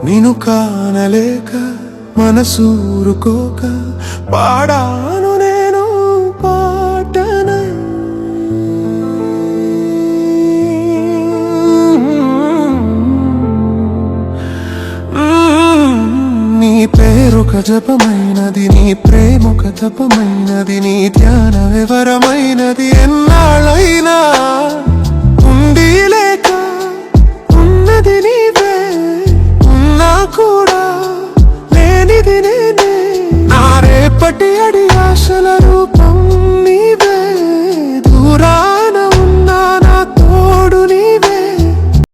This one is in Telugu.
నిను కానలేక మనసూరుకోక పాడాను నేను పాటనై. నీ పేరొక జపమైనది, నీ ప్రేమొక తపమైనది, నీ ధ్యాన వివరమైనది. ఎన్నాళ్ళైనా ఉండిలే